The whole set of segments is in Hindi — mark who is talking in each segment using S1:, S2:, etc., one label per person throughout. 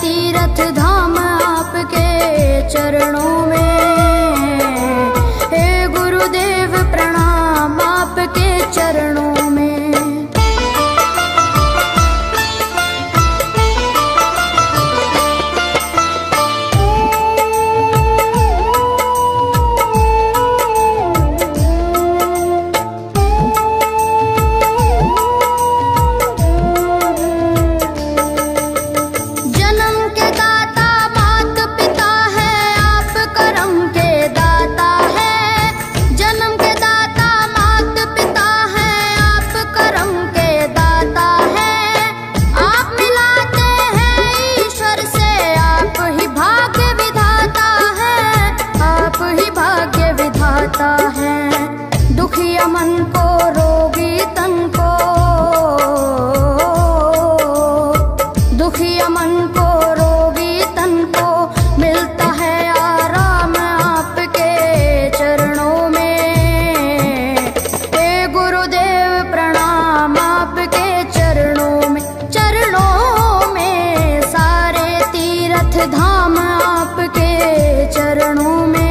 S1: तीर्थ धाम आपके चरणों में। हे गुरुदेव प्रणाम आपके चरणों में। दुखिया मन को रोगी तन को, दुखिया मन को रोगी तन को मिलता है आराम आपके चरणों में। हे गुरुदेव प्रणाम आपके चरणों में। चरणों में सारे तीर्थ धाम आपके चरणों में।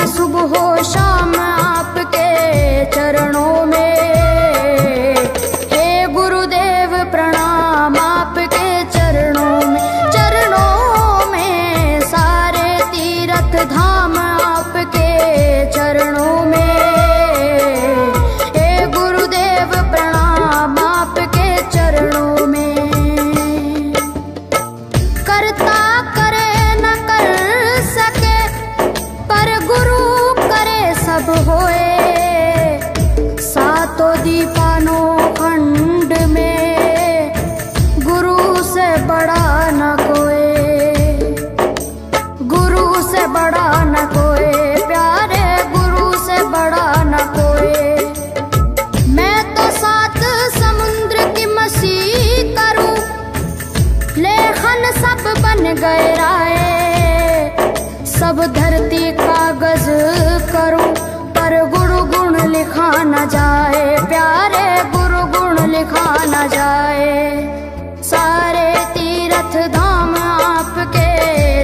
S1: सुबह शाम आपके चरणों में। हे गुरुदेव प्रणाम आपके चरणों में। चरणों में सारे तीर्थ धाम आपके चरणों में। हे गुरुदेव प्रणाम आपके चरणों में। करता करे न कर सके पर गुरु सब होए। सातों दीपानों खंड में गुरु से बड़ा न कोई, गुरु से बड़ा न कोई, प्यारे गुरु से बड़ा न कोई। मैं तो 7 समुद्र की मसीह करूं, लेखन सब बन गए राय। सब धरती कागज करूं पर गुरु गुण लिखा न जाए, प्यारे गुरु गुण लिखा न जाए। सारे तीर्थ धाम आपके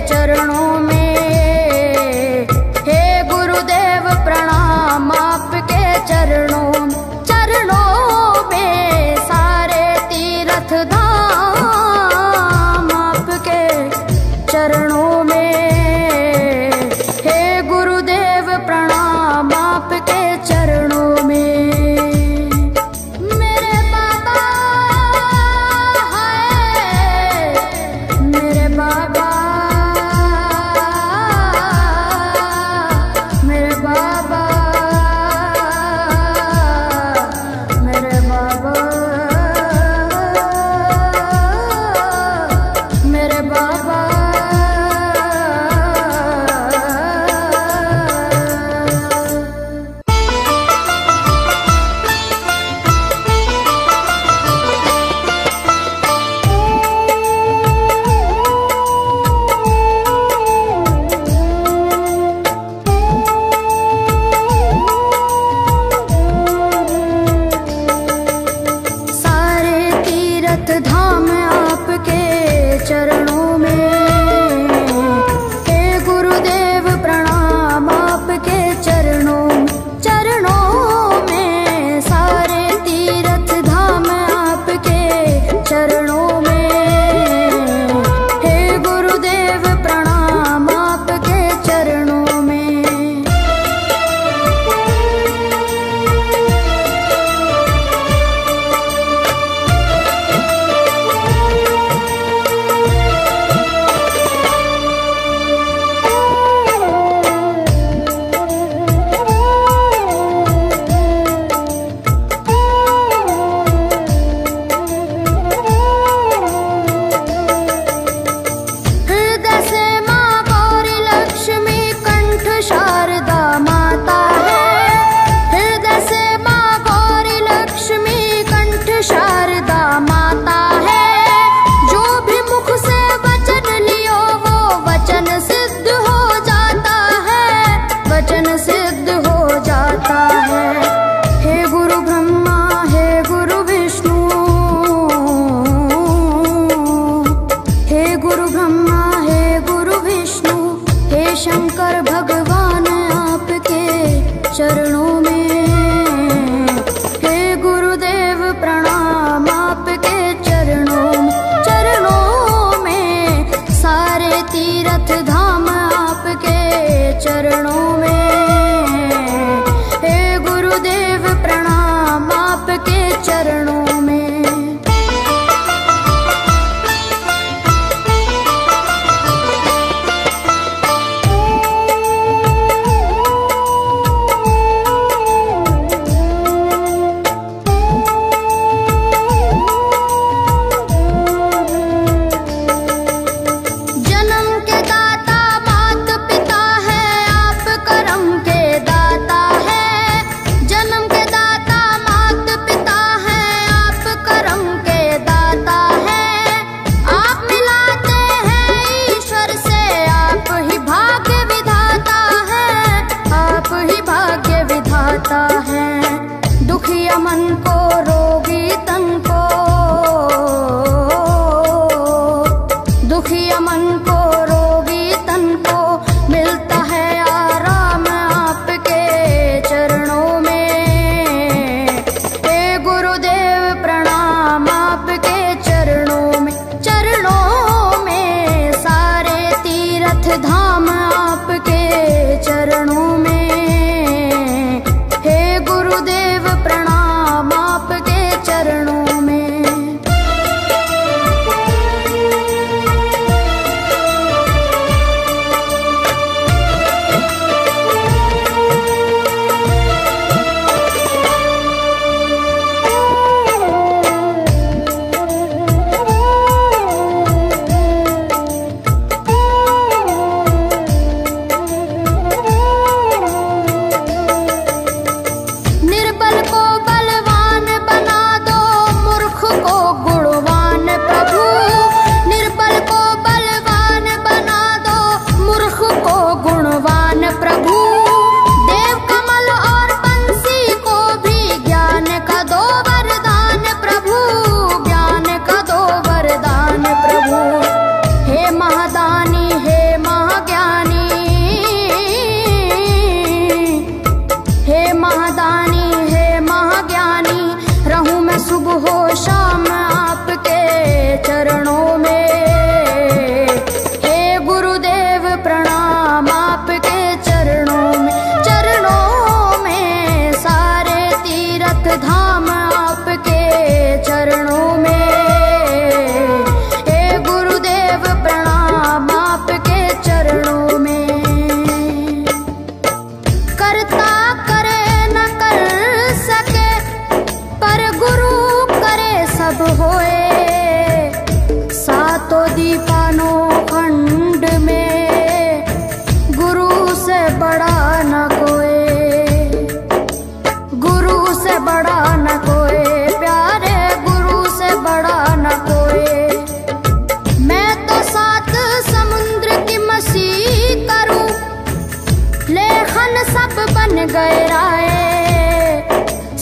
S1: चरणों में। हे गुरुदेव प्रणाम आपके चरणों में। चरणों में सारे तीर्थ धाम आपके चरणों में। प्रणाम आपके चरणों में। मेरे बाबा चरणों में। हे गुरुदेव प्रणाम आपके चरणों में। दुखिया मन को रोगी तन को, दुखिया मन को रोगी तन को मिलता है आराम आपके चरणों में। हे गुरुदेव प्रणाम आपके चरणों में। चरणों में सारे तीर्थ धाम आपके चरणों में। गुरुदेव प्रणाम आपके चरणों में। सुबह हो शाम आपके चरणों में। हे गुरुदेव प्रणाम आपके चरणों में। चरणों में सारे तीर्थ धाम आपके चरणों में। हे गुरुदेव प्रणाम आपके चरणों में। करता करे न कर सके पर गुरु सब होए। सातों दीपानों खंड में गुरु से बड़ा न कोई। गुरु से बड़ा न कोई प्यारे, गुरु से बड़ा न कोई। मैं तो सात समुद्र की मसी करूं, लेखन सब बन गए राय।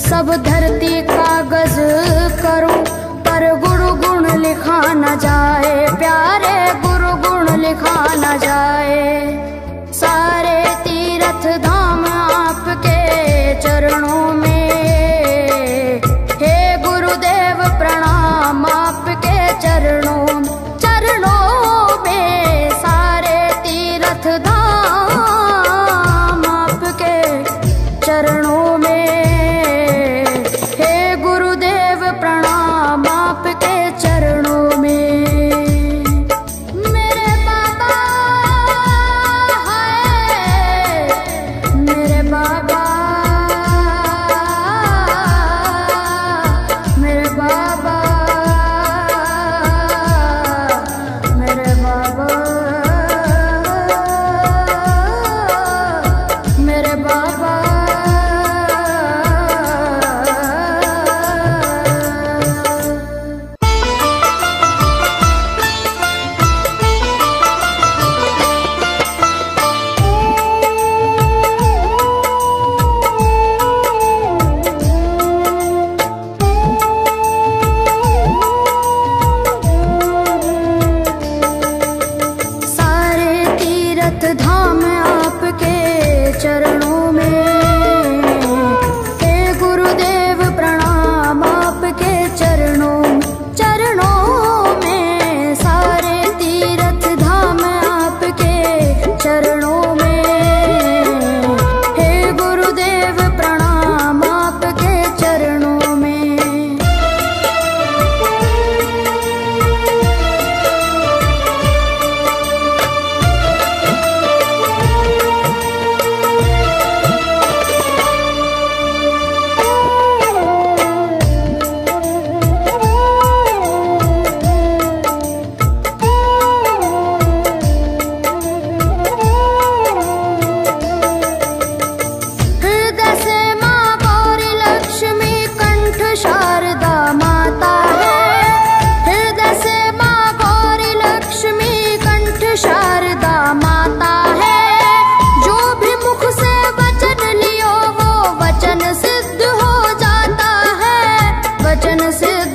S1: सब धरती कागज करूं पर गुरु गुण लिखा न जाए प्यारे, गुरु गुण लिखा न जाए। सारे तीर्थ धाम आपके चरणों में। हे गुरुदेव प्रणाम आपके चरणों में। चरणों में सारे तीर्थ धाम आपके चरणों में। प्रणाम आपके चरणों में। मेरे बाबा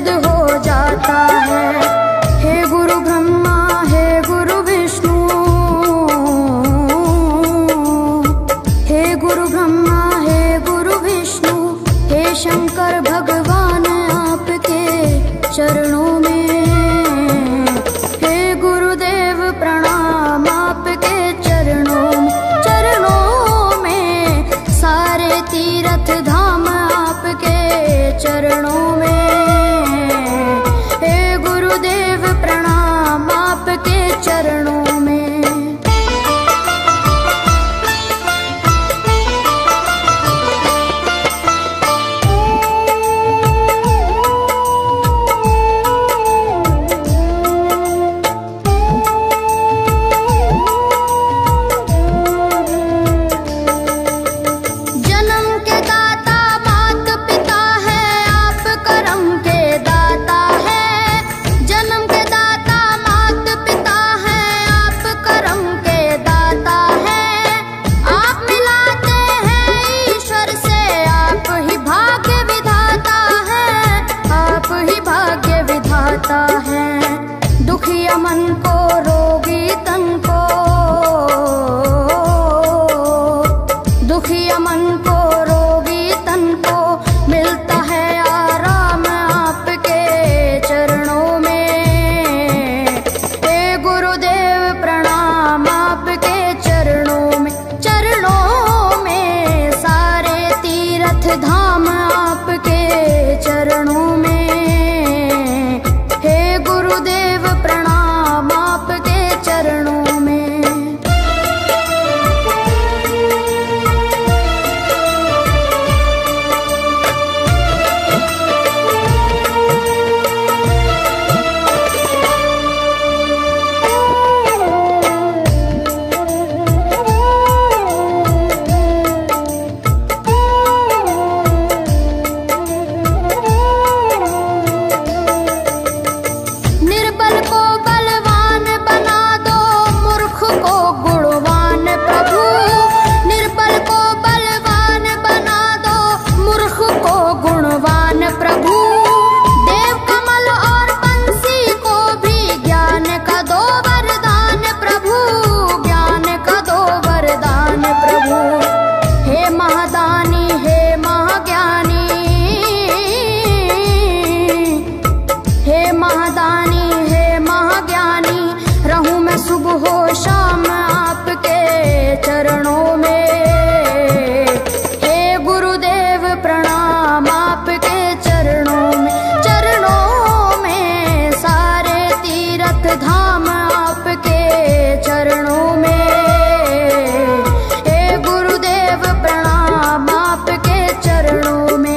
S1: सिद्ध हो जाता है। हे गुरु ब्रह्मा हे गुरु विष्णु, हे गुरु ब्रह्मा हे गुरु विष्णु, हे शंकर भगवान आपके चरणों में। हे गुरुदेव प्रणाम आपके चरणों में, सारे तीर्थ धाम आपके चरणों में। हे गुरुदेव प्रणाम आपके चरणों में। दुखिया मन को रोगी तन को, दुखिया मन को रोगी तन को मिलता है आराम आपके चरणों में। हे गुरुदेव प्रणाम आपके चरणों में, सारे तीर्थ धाम आपके चरणों में। गुरुदेव प्रणाम आपके चरणों में। निर्बल को बलवान बना दो, मूर्ख को गुणवान प्रभु। निर्बल को बलवान बना दो, मूर्ख को गुणवान प्रभु। देव कमल और बंसी को भी ज्ञान का दो वरदान प्रभु, ज्ञान का दो वरदान प्रभु। हे महादानी हे महाज्ञानी, हे महादानी हे महाज्ञानी, रहूं मैं सुबह हो शाम आपके चरणों में। हे गुरुदेव प्रणाम आपके चरणों में, सारे तीर्थ धाम आपके चरणों में। हे गुरुदेव प्रणाम आपके चरणों में।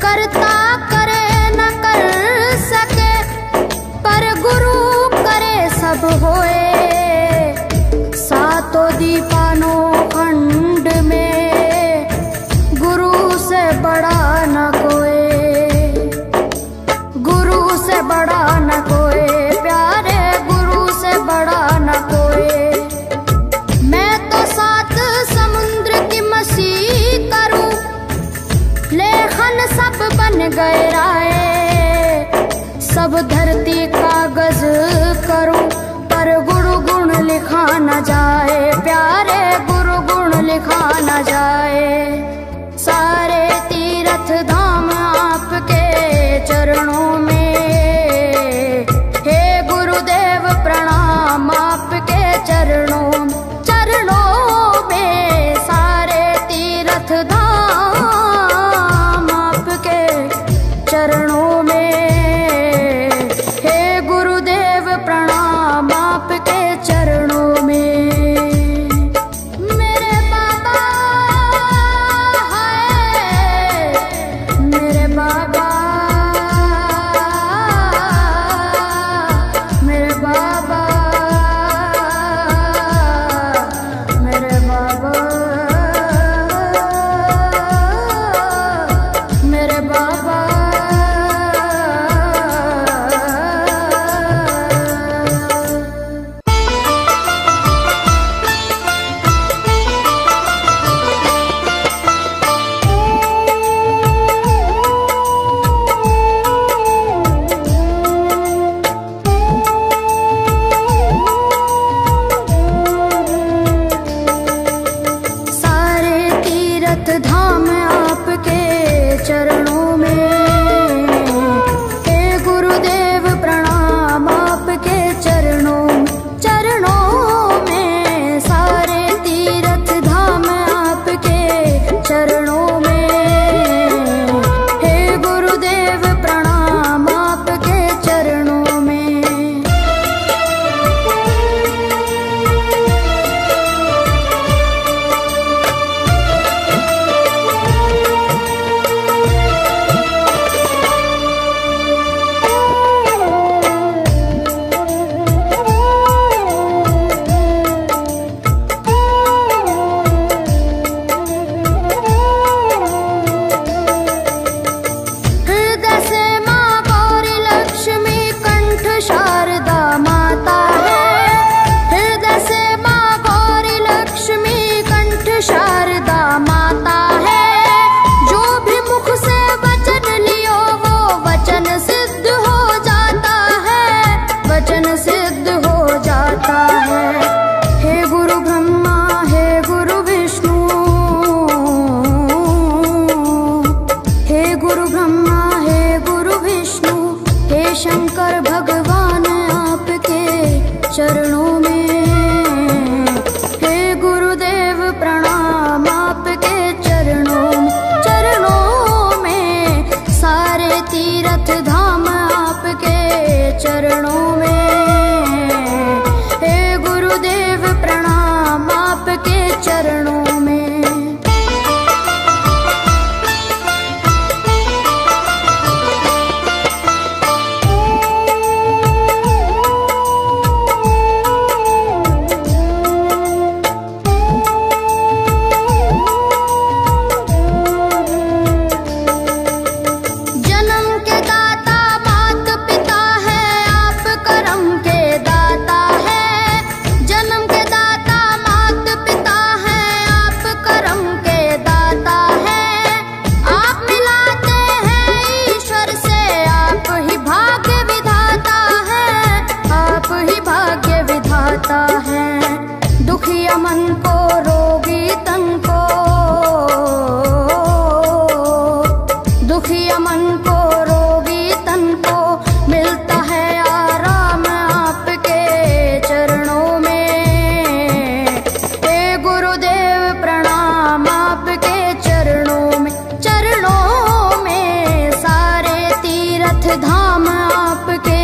S1: करता करे न कर सके, पर गुरु करे सब होए। सातों दीपानों खंड में गुरु से बड़ा न कोई, गुरु से बड़ा न कोई, प्यारे गुरु से बड़ा न कोई। मैं तो सात समुद्र की मसी करूं, लेखन सब बन गए राय। सब धरती कागज करूं, पर गुरु गुण लिखा न जाए, प्यारे गुरु गुण लिखा न जाए। सारे तीर्थ धाम आपके चरणों में। हे गुरुदेव प्रणाम आपके चरणों में, सारे तीर्थ धाम आपके चरणों में। हे गुरुदेव प्रणाम आपके चरणों में। मेरे बाबा है, मेरे बाबा, मेरे बाबा, मेरे बाबा, मेरे बाबा। तीर्थ धाम आपके चरणों में। हे गुरुदेव प्रणाम आपके चरणों में। दुखिया मन को रोगी तन को, दुखिया मन को रोगी तन को मिलता है आराम आपके चरणों में। हे गुरुदेव प्रणाम आपके चरणों में। चरणों में सारे तीर्थ धाम आपके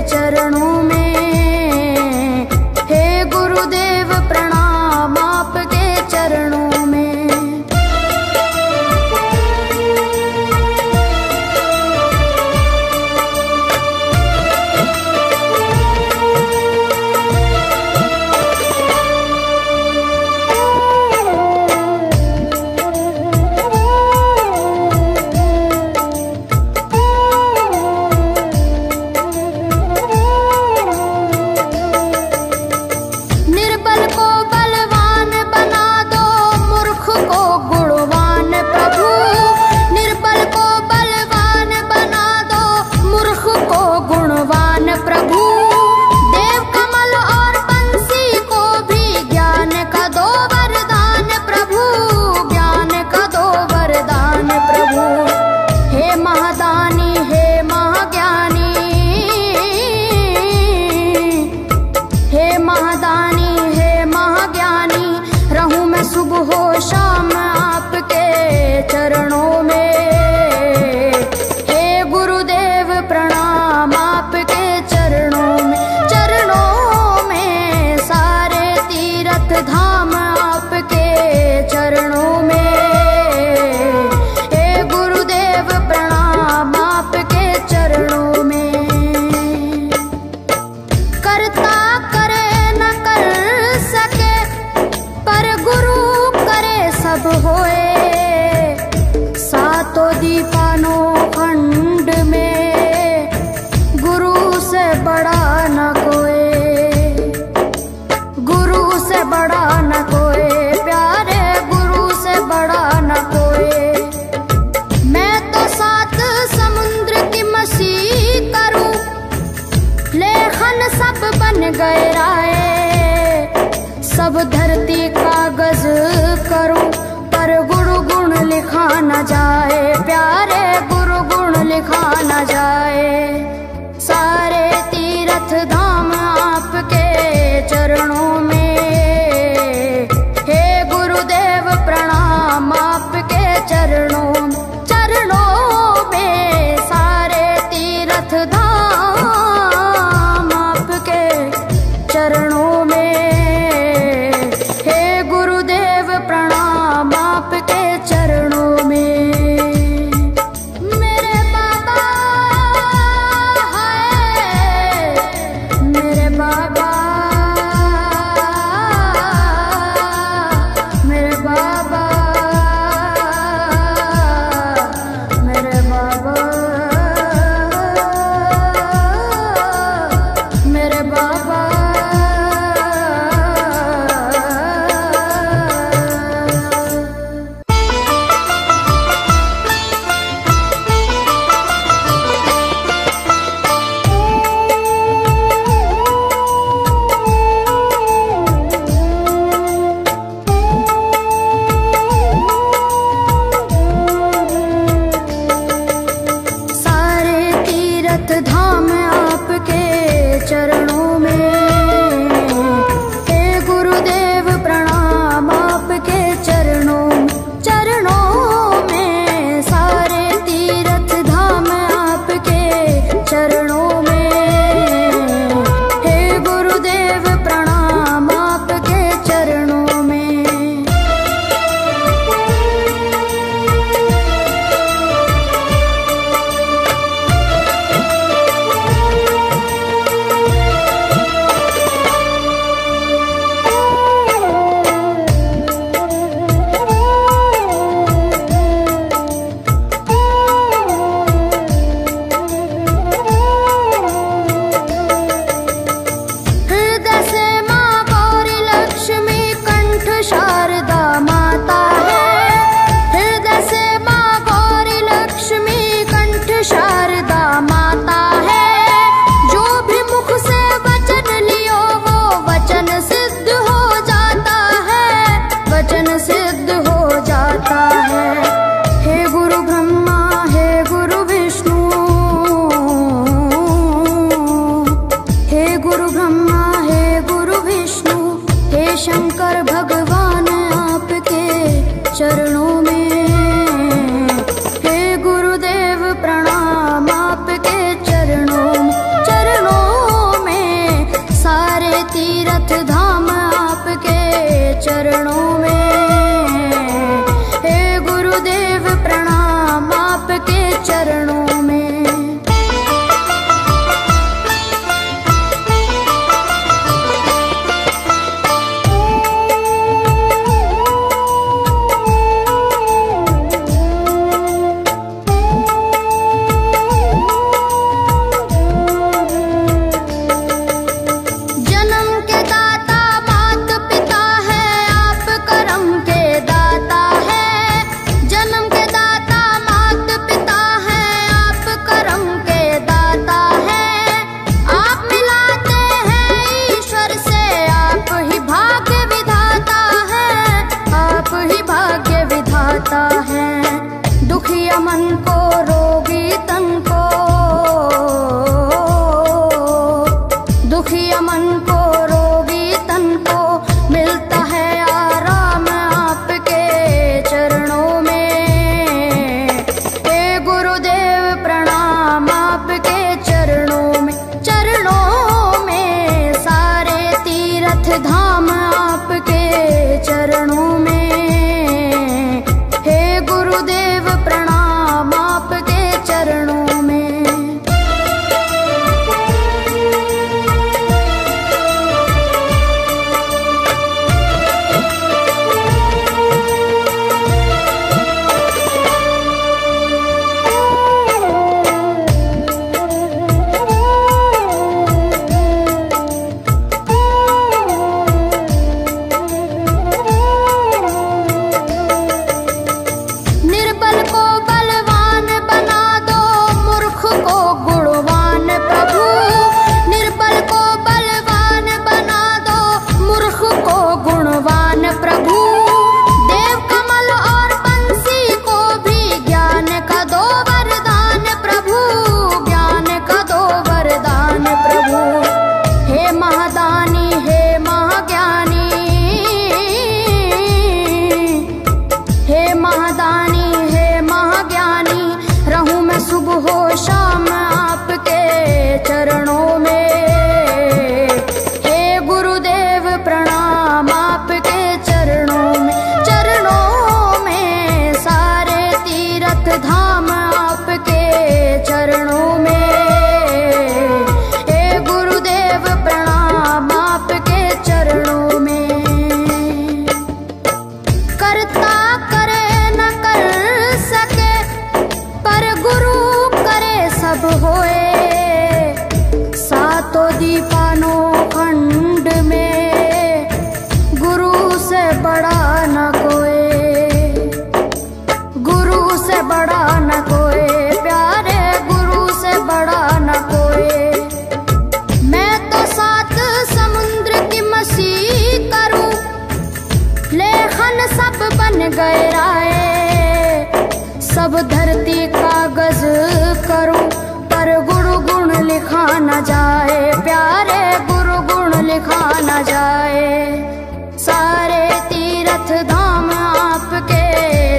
S1: चरणों में। गुरुदेव प्रणाम आपके चरणों में। सुबह हो शाम आपके चरणों में। हे गुरुदेव प्रणाम आपके चरणों में। चरणों में सारे तीर्थ धाम आपके चरणों में। हे गुरुदेव प्रणाम आपके चरणों में। करता करे न कर सके पर गुरु सब होए। सातों दीपानों खंड में गुरु से बड़ा न कोई, गुरु से बड़ा न कोई, प्यारे गुरु से बड़ा न कोई। मैं तो सात समुद्र की मसी करूं, लेखन सब बन गए राय। सब धरती कागज करूं पर गुरु गुण लिखा न जाए, प्यारे गुरु गुण लिखा न जाए। सारे तीर्थ धाम आपके चरणों में। हे गुरुदेव प्रणाम आपके चरणों में। चरणों में सारे तीर्थ धाम आपके चरणों में। प्रणाम आपके चरणों में। मेरे बाबा न जाए, प्यारे गुरु गुण लिखा न जाए। सारे तीर्थ धाम आपके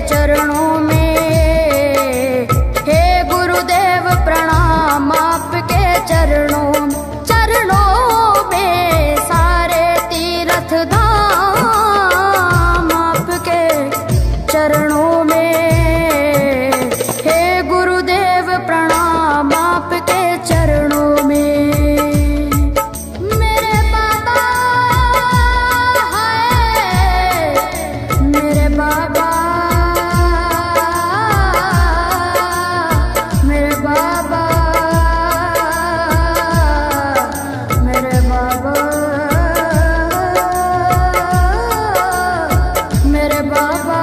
S1: चरणों में, हे गुरुदेव प्रणाम आपके चरणों में। सारे तीर्थ धाम आपके चरणों में, हे गुरुदेव प्रणाम आपके चरणों में। मेरे बाबा है, मेरे बाबा, मेरे बाबा, मेरे बाबा, मेरे बाबा।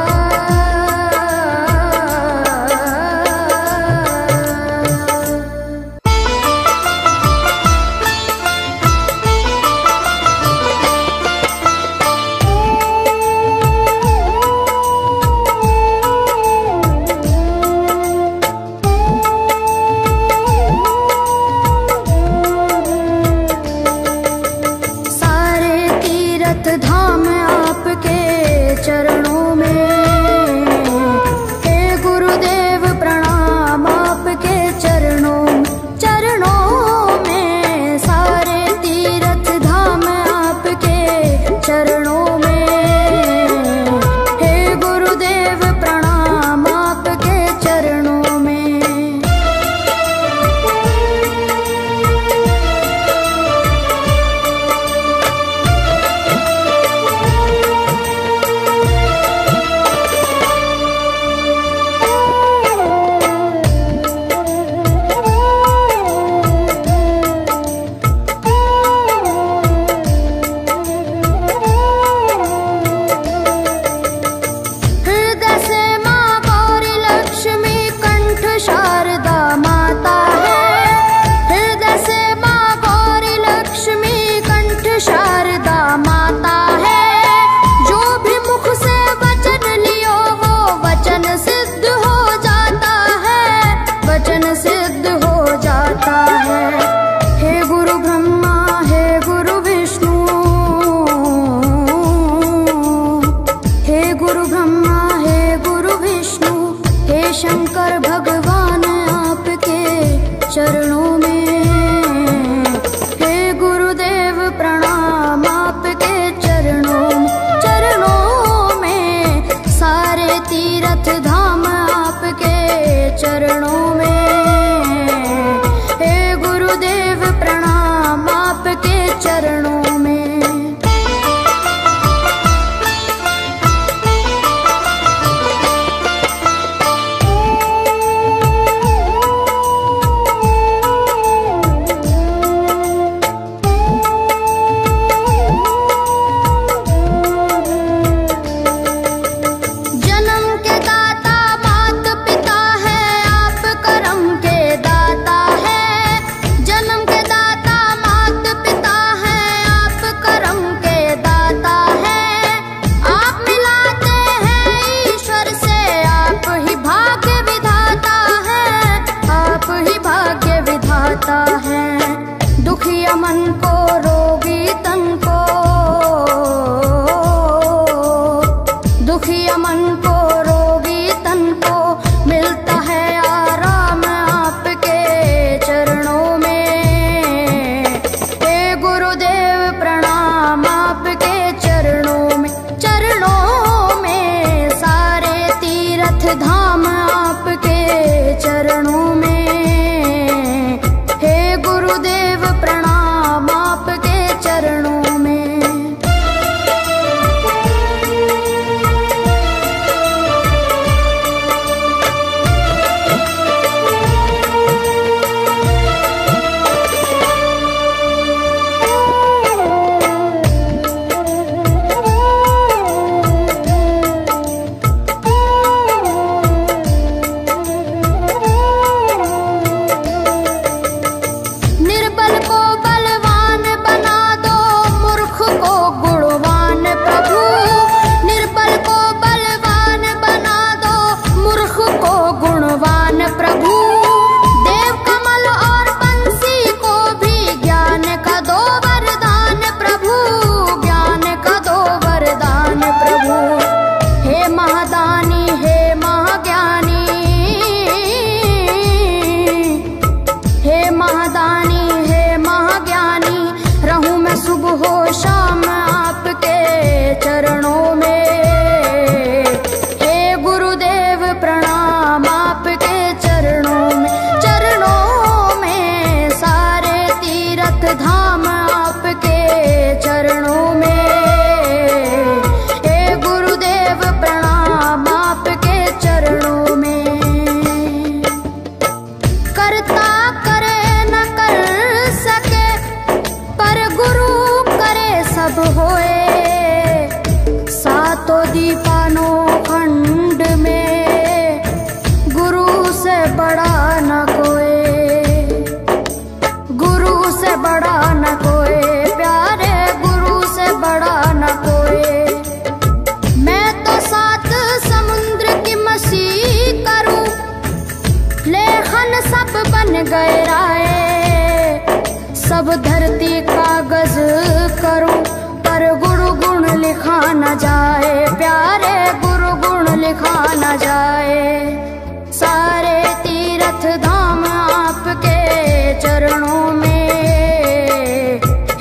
S1: सारे तीर्थ धाम आपके चरणों में, हे गुरुदेव प्रणाम आपके चरणों में। सारे तीर्थ धाम आपके चरणों में, हे गुरुदेव प्रणाम आपके चरणों में। हृदय से माँ गौरी लक्ष्मी कंठ शारदा माता है। हृदय से माँ गौरी लक्ष्मी कंठ शारदा माता है। जो भी मुख से वचन लियो वो वचन सिद्ध हो जाता है, वचन सिद्ध हो जाता है। हे गुरु ब्रह्मा, हे गुरु विष्णु, हे गुरु ब्रह्मा, हे गुरु विष्णु, हे शंकर भगवान आपके चरणों में, हे गुरुदेव प्रणाम आपके चरणों में। सारे तीर्थ धाम आपके चरणों में, हे गुरुदेव प्रणाम आपके चरणों में। महादानी, हे महाज्ञानी, रहूं मैं सुबह हो शाम आपके चरणों में। हे गुरुदेव प्रणाम आपके चरणों में, चरणों में सारे तीर्थ धाम आपके चरणों में। हे गुरुदेव प्रणाम आपके चरणों में। करता करे न कर सके पर गुरु करे सब होए। सातों दीपानों खंड में गुरु से बड़ा न कोई, गुरु से बड़ा न कोई, प्यारे गुरु से बड़ा न कोई। मैं तो सात समुद्र की मसी करूं, लेखन सब बन गए राय। सब धरती कागज करूं पर गुरु गुण लिखा न जाए, प्यारे गुरु गुण लिखा न जाए। सारे तीर्थ धाम आपके चरणों में।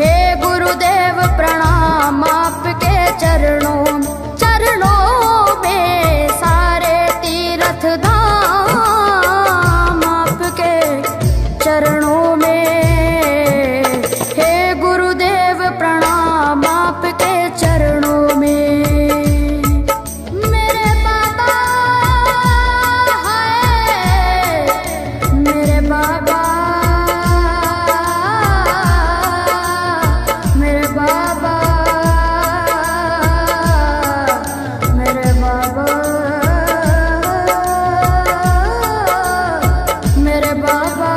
S1: हे गुरुदेव प्रणाम आपके चरणों में, चरणों में सारे तीर्थ धाम आपके चरणों में। हे गुरुदेव प्रणाम आपके चरणों में। मेरे बाबा हाय, मेरे बाबा, मेरे बाबा, मेरे बाबा, मेरे बाबा।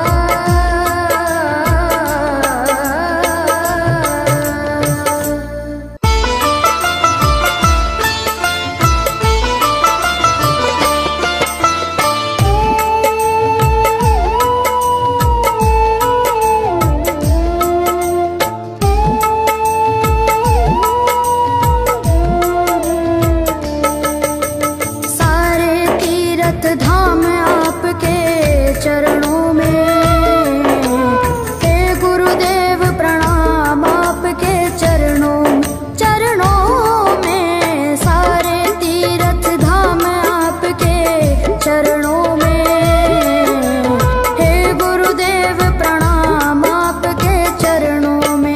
S1: सारे तीर्थ धाम आपके चरणों में। हे गुरुदेव प्रणाम आपके चरणों में, चरणों में सारे तीर्थ धाम आपके चरणों में। हे गुरुदेव प्रणाम आपके चरणों में।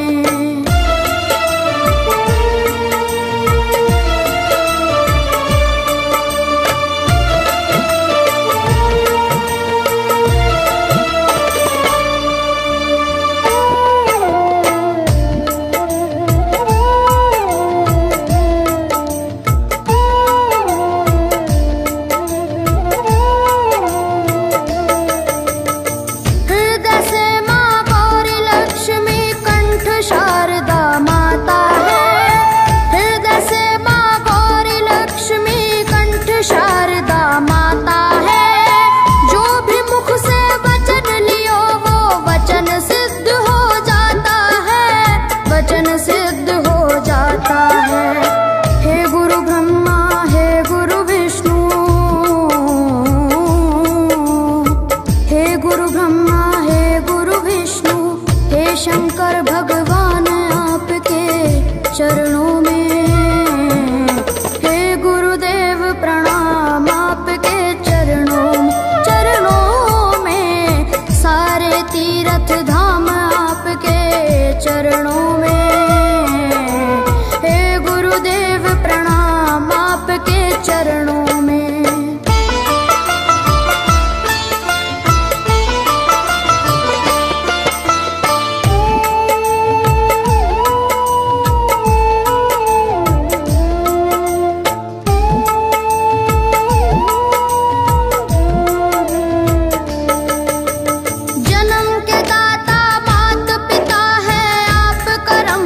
S1: हृदय से माँ गौरी लक्ष्मी कंठ शारदा माता है। हृदय से माँ गौरी लक्ष्मी कंठ शारदा माता है। जो भी मुख से वचन लियो वो वचन सिद्ध हो जाता है, वचन सिद्ध हो जाता है। हे गुरु ब्रह्मा, हे गुरु विष्णु, हे गुरु ब्रह्मा, हे गुरु विष्णु, हे शंकर भगवान आपके चरणों में। हे गुरुदेव प्रणाम आपके चरणों में, चरणों में सारे तीर्थ धाम आपके चरणों में। हे गुरुदेव प्रणाम आपके चरणों में। जन्म के दाता मात पिता है आप करम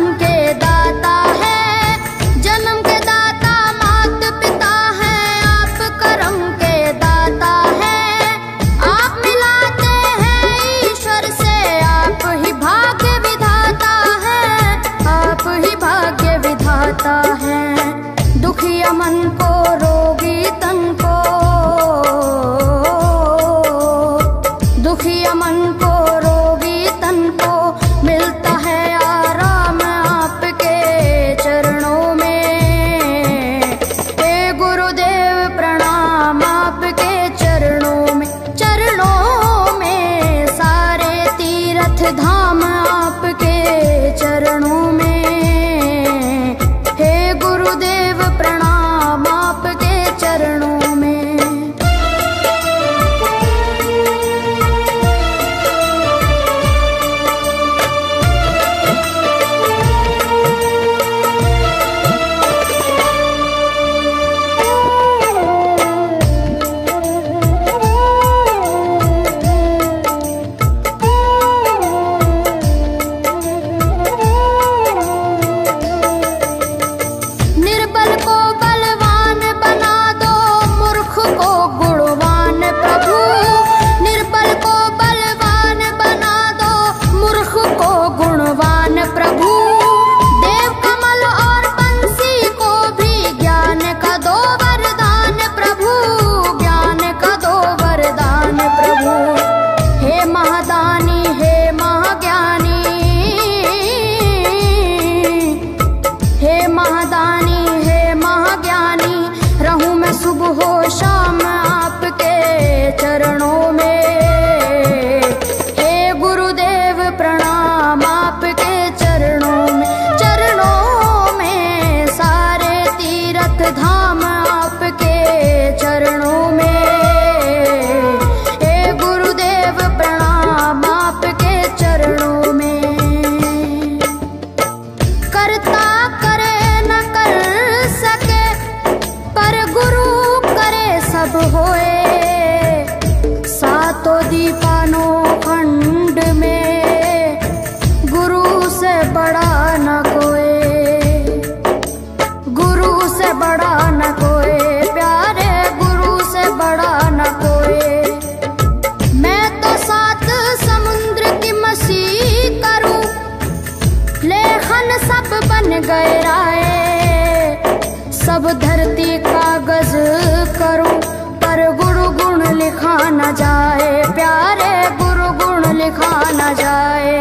S1: जाए, प्यारे गुरु गुण लिखा न जाए।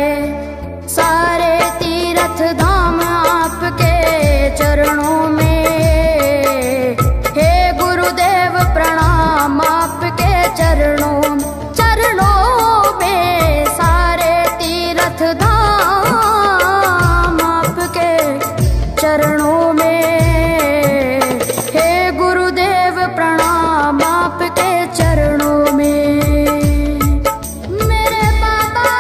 S1: सारे तीर्थ धाम आपके चरणों में, हे गुरुदेव प्रणाम आपके चरणों में। सारे तीर्थ धाम आपके चरणों में, हे गुरुदेव प्रणाम आपके चरणों में। मेरे बाबा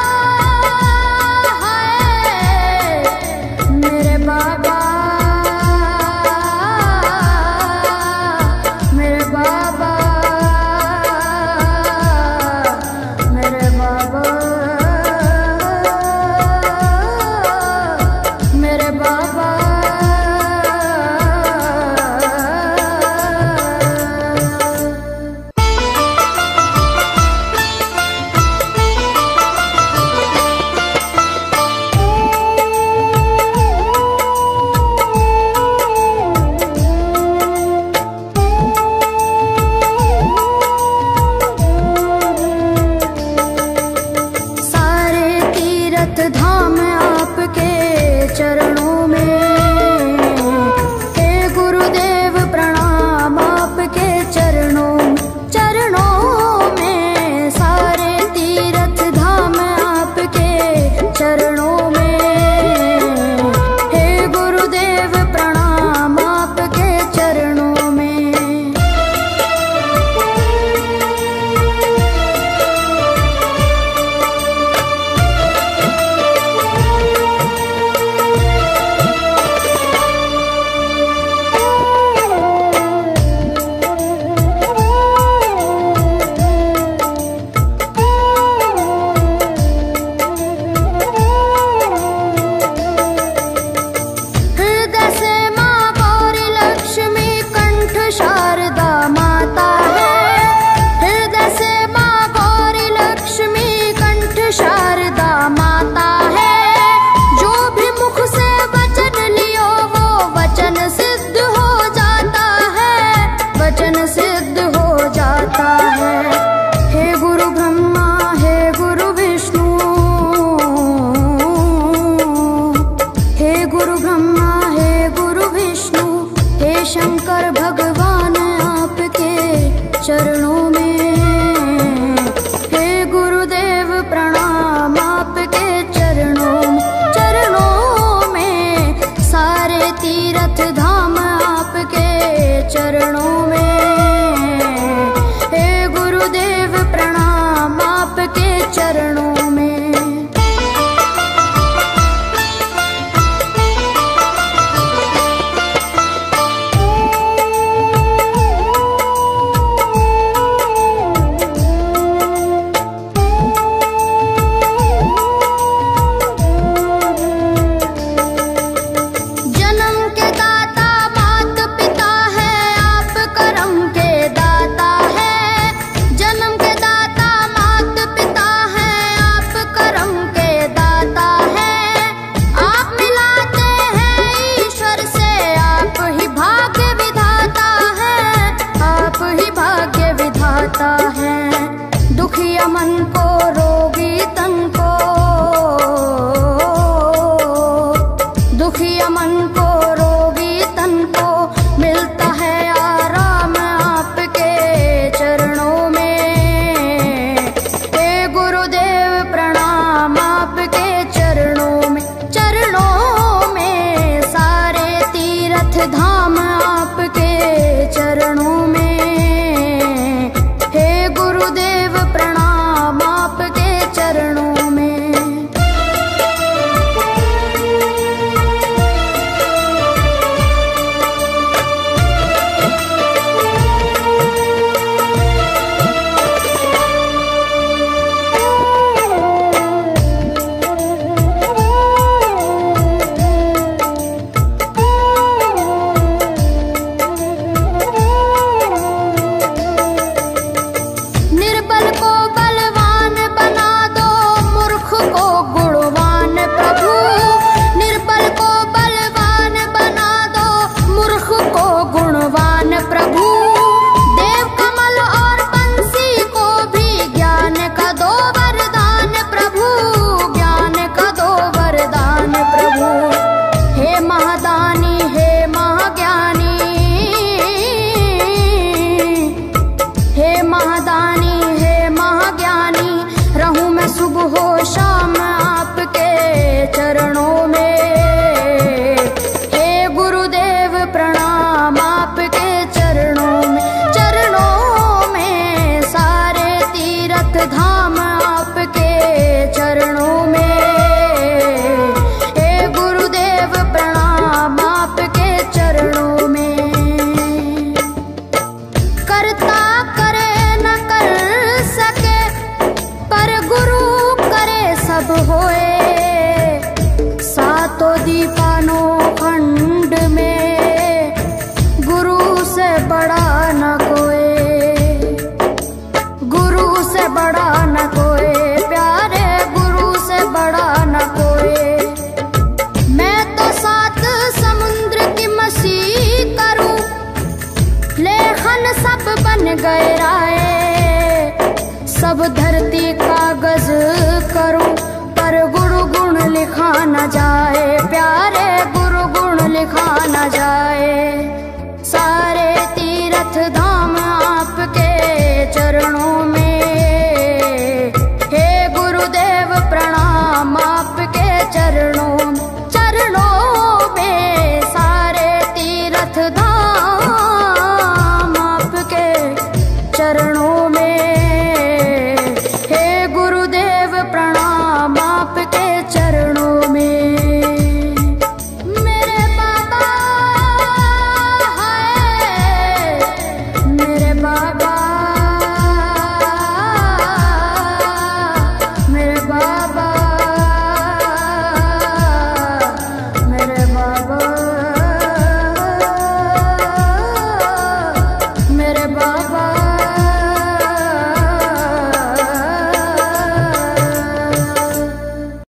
S1: न जाए।